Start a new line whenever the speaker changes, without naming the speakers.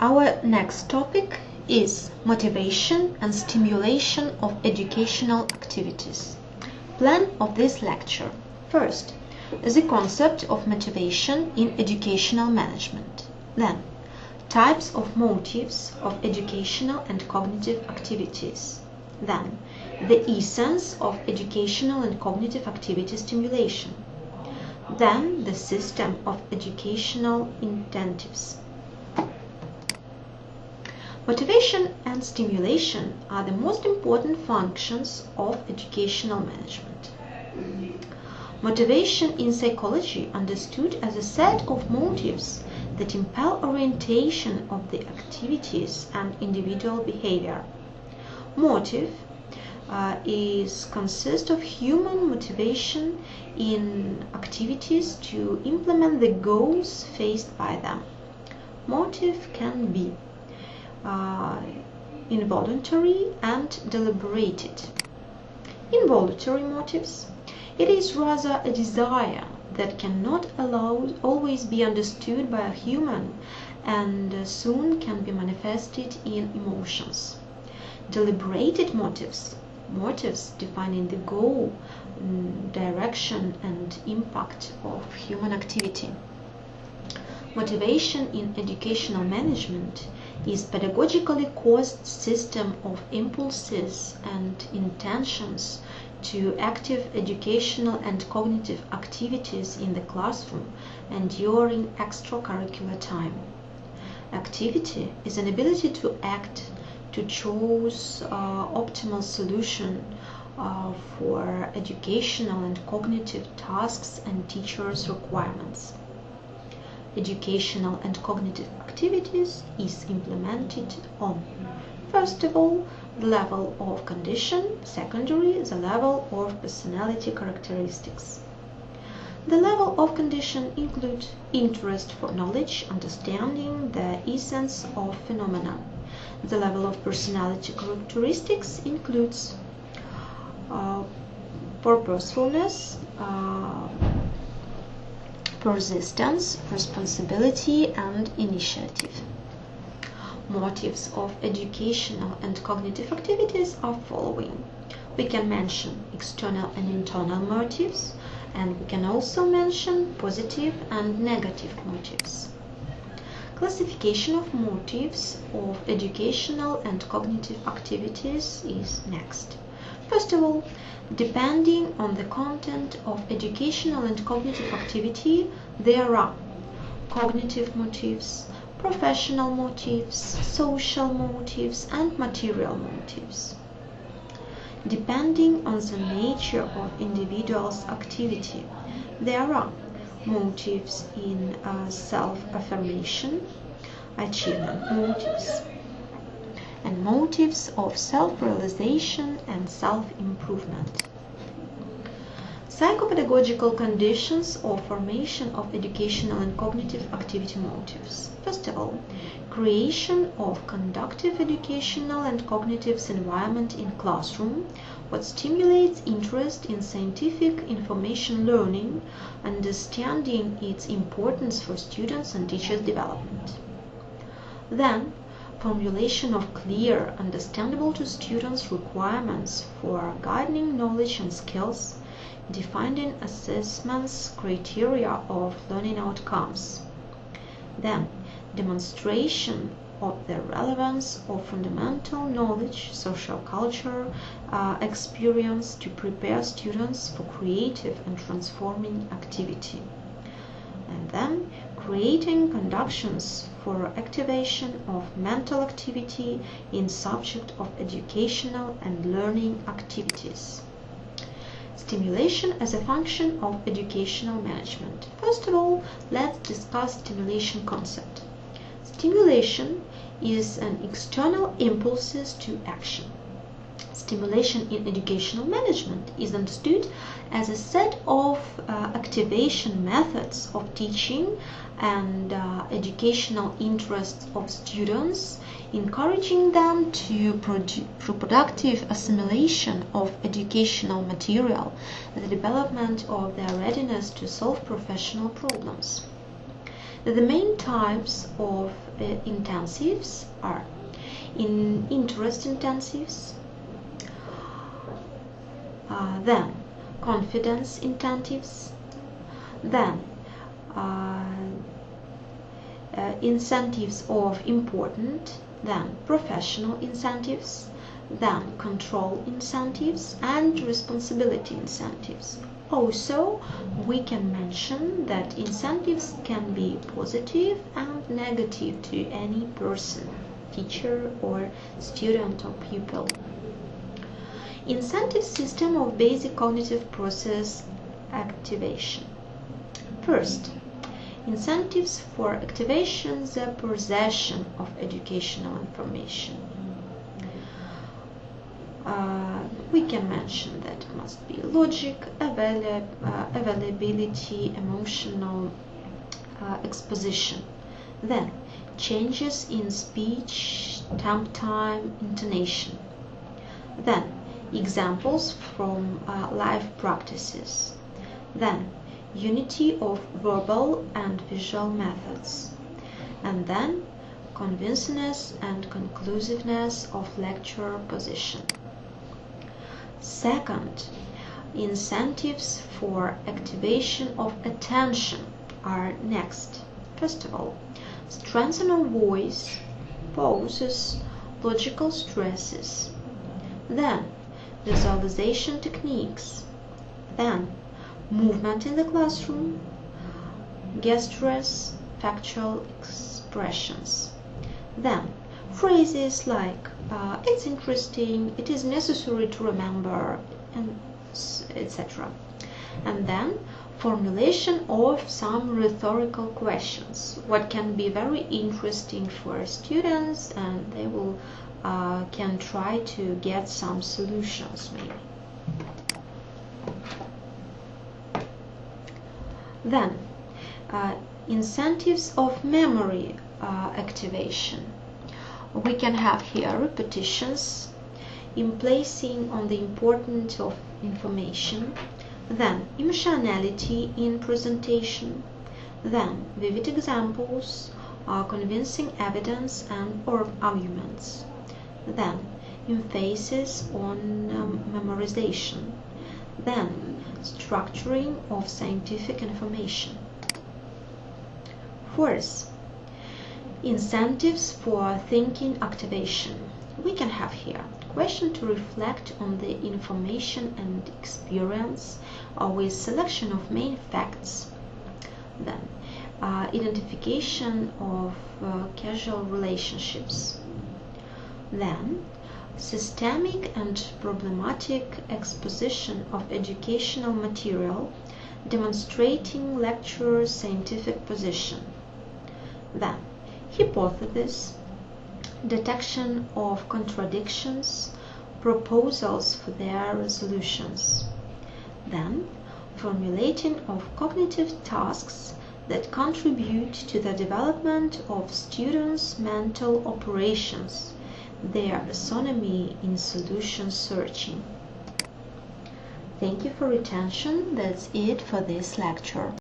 Our next topic is motivation and stimulation of educational activities. Plan of this lecture. First, the concept of motivation in educational management. Then, types of motives of educational and cognitive activities. Then, the essence of educational and cognitive activity stimulation. Then, the system of educational incentives. Motivation and stimulation are the most important functions of educational management. Motivation in psychology understood as a set of motives that impel orientation of the activities and individual behavior. Motive consists of human motivation in activities to implement the goals faced by them. Motive can be involuntary and deliberated. Involuntary motives. It is rather a desire that cannot always be understood by a human and soon can be manifested in emotions. Deliberated motives. Motives defining the goal, direction and impact of human activity. Motivation in educational management is pedagogically caused system of impulses and intentions to active educational and cognitive activities in the classroom and during extracurricular time. Activity is an ability to act, to choose optimal solution for educational and cognitive tasks and teachers' requirements. Educational and cognitive activities is implemented on, first of all, the level of condition, secondary, the level of personality characteristics. The level of condition includes interest for knowledge, understanding the essence of phenomena. The level of personality characteristics includes purposefulness, persistence, responsibility, and initiative. Motives of educational and cognitive activities are following. We can mention external and internal motives, and we can also mention positive and negative motives. Classification of motives of educational and cognitive activities is next. First of all, depending on the content of educational and cognitive activity, there are cognitive motives, professional motives, social motives, and material motives. Depending on the nature of individual's activity, there are motives in self-affirmation, achievement motives, and motives of self-realization and self-improvement. Psychopedagogical conditions or formation of educational and cognitive activity motives. First of all, creation of conducive educational and cognitive environment in classroom, what stimulates interest in scientific information learning, understanding its importance for students and teachers' development. Then, formulation of clear, understandable to students requirements for guiding knowledge and skills, defining assessments criteria of learning outcomes. Then, demonstration of the relevance of fundamental knowledge, social culture, experience to prepare students for creative and transforming activity. And then, creating conductions for activation of mental activity in subject of educational and learning activities. Stimulation as a function of educational management. First of all, let's discuss stimulation concept. Stimulation is an external impulses to action. Stimulation in educational management is understood as a set of activation methods of teaching and educational interests of students, encouraging them to productive assimilation of educational material, the development of their readiness to solve professional problems. The main types of intensives are interest intensives, then confidence intensives, then incentives of important, then professional incentives, then control incentives, and responsibility incentives. Also, we can mention that incentives can be positive and negative to any person, teacher or student or pupil. Incentive system of basic cognitive process activation. First, incentives for activation the possession of educational information. We can mention that it must be logic, availability, emotional exposition. Then, changes in speech, temp time, intonation. Then, examples from live practices. Then, unity of verbal and visual methods. And then, convincingness and conclusiveness of lecture position. Second, incentives for activation of attention are next. First of all, strengthen of voice, pauses, logical stresses. Then, visualization techniques. Then, movement in the classroom, gestures, factual expressions. Then, phrases like it's interesting, it is necessary to remember, and etc. And then, formulation of some rhetorical questions, what can be very interesting for students, and they will can try to get some solutions maybe. Then, incentives of memory activation. We can have here repetitions, in placing on the importance of information, then emotionality in presentation, then vivid examples, convincing evidence and or arguments, then emphasis on memorization, then structuring of scientific information. Fourth, incentives for thinking activation. We can have here question to reflect on the information and experience with selection of main facts, then identification of causal relationships, then systemic and problematic exposition of educational material demonstrating lecture scientific position, then hypothesis, detection of contradictions, proposals for their resolutions, then formulating of cognitive tasks that contribute to the development of students' mental operations, their autonomy in solution searching. Thank you for your attention. That's it for this lecture.